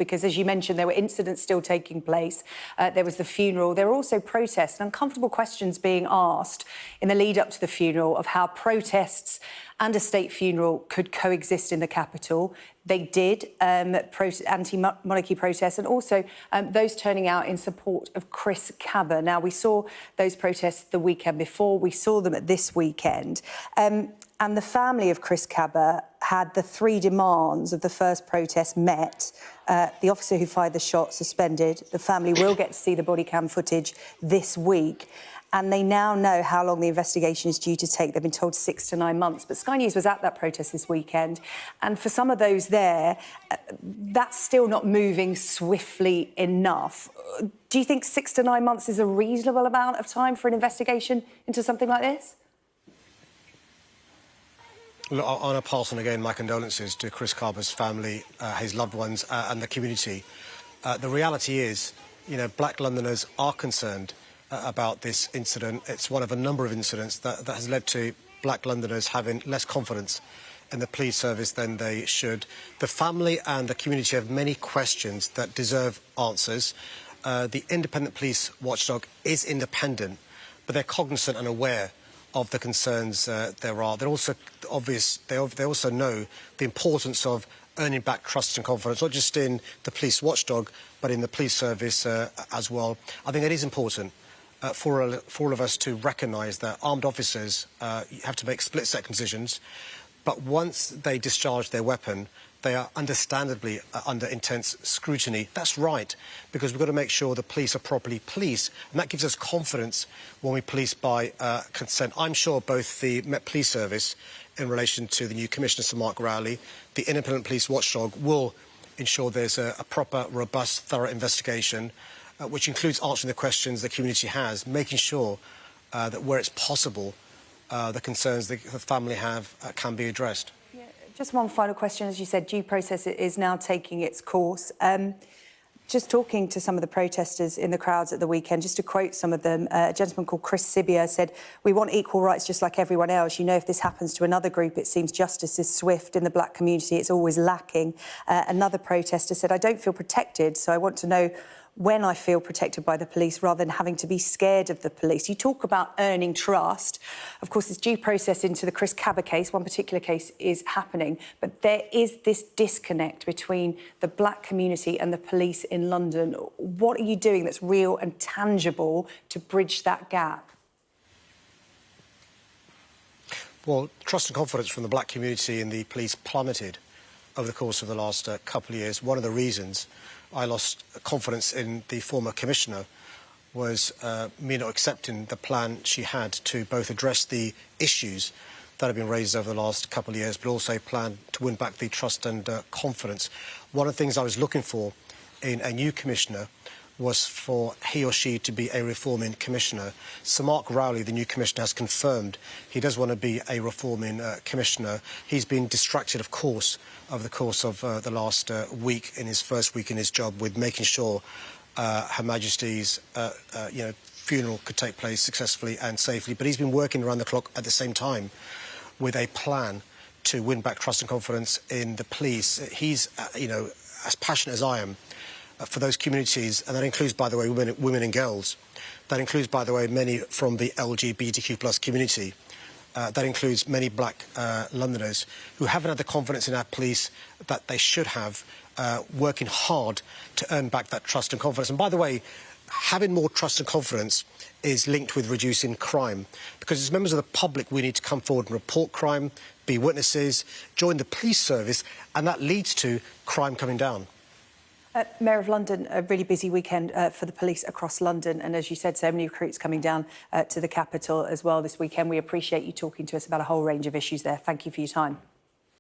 Because, as you mentioned, there were incidents still taking place. There was the funeral. There were also protests and uncomfortable questions being asked in the lead-up to the funeral of how protests and a state funeral could coexist in the capital. They did, anti-monarchy protests, and also those turning out in support of Chris Kaba. Now, we saw those protests the weekend before. We saw them at this weekend. And the family of Chris Kaba had the three demands of the first protest met. The officer who fired the shot suspended. The family will get to see the body cam footage this week. And they now know how long the investigation is due to take. They've been told 6 to 9 months. But Sky News was at that protest this weekend. And for some of those there, that's still not moving swiftly enough. Do you think 6 to 9 months is a reasonable amount of time for an investigation into something like this? Look, I want to pass on again my condolences to Chris Kaba's family, his loved ones and the community. The reality is, you know, black Londoners are concerned about this incident. It's one of a number of incidents that has led to black Londoners having less confidence in the police service than they should. The family and the community have many questions that deserve answers. The independent police watchdog is independent, but they're cognizant and aware of the concerns there are. They're also obvious. They also know the importance of earning back trust and confidence, not just in the police watchdog, but in the police service as well. I think it is important for all of us to recognise that armed officers have to make split-second decisions, but once they discharge their weapon, they are understandably under intense scrutiny. That's right, because we've got to make sure the police are properly policed, and that gives us confidence when we police by consent. I'm sure both the Met Police Service, in relation to the new Commissioner, Sir Mark Rowley, the independent police watchdog, will ensure there's a proper, robust, thorough investigation, which includes answering the questions the community has, making sure that where it's possible, the concerns the family have can be addressed. Yeah, just one final question. As you said, due process is now taking its course. Just talking to some of the protesters in the crowds at the weekend, just to quote some of them, a gentleman called Chris Kaba said, "We want equal rights just like everyone else. You know, if this happens to another group, it seems justice is swift. In the black community, it's always lacking." Another protester said, "I don't feel protected, so I want to know when I feel protected by the police rather than having to be scared of the police." You talk about earning trust. Of course, this due process into the Chris Kaba case, one particular case, is happening. But there is this disconnect between the black community and the police in London. What are you doing that's real and tangible to bridge that gap? Well, trust and confidence from the black community in the police plummeted over the course of the last couple of years. One of the reasons I lost confidence in the former commissioner was me not accepting the plan she had to both address the issues that have been raised over the last couple of years, but also plan to win back the trust and confidence. One of the things I was looking for in a new commissioner was for he or she to be a reforming commissioner. Sir Mark Rowley, the new commissioner, has confirmed he does want to be a reforming commissioner. He's been distracted, of course, over the course of the last week, in his first week in his job, with making sure Her Majesty's funeral could take place successfully and safely. But he's been working around the clock at the same time with a plan to win back trust and confidence in the police. He's, as passionate as I am for those communities, and that includes, by the way, women and girls. That includes, by the way, many from the LGBTQ+ community. That includes many black Londoners who haven't had the confidence in our police that they should have, working hard to earn back that trust and confidence. And by the way, having more trust and confidence is linked with reducing crime, because as members of the public we need to come forward and report crime, be witnesses, join the police service, and that leads to crime coming down. Mayor of London, a really busy weekend for the police across London, and as you said, so many recruits coming down to the capital as well this weekend. We appreciate you talking to us about a whole range of issues there. Thank you for your time.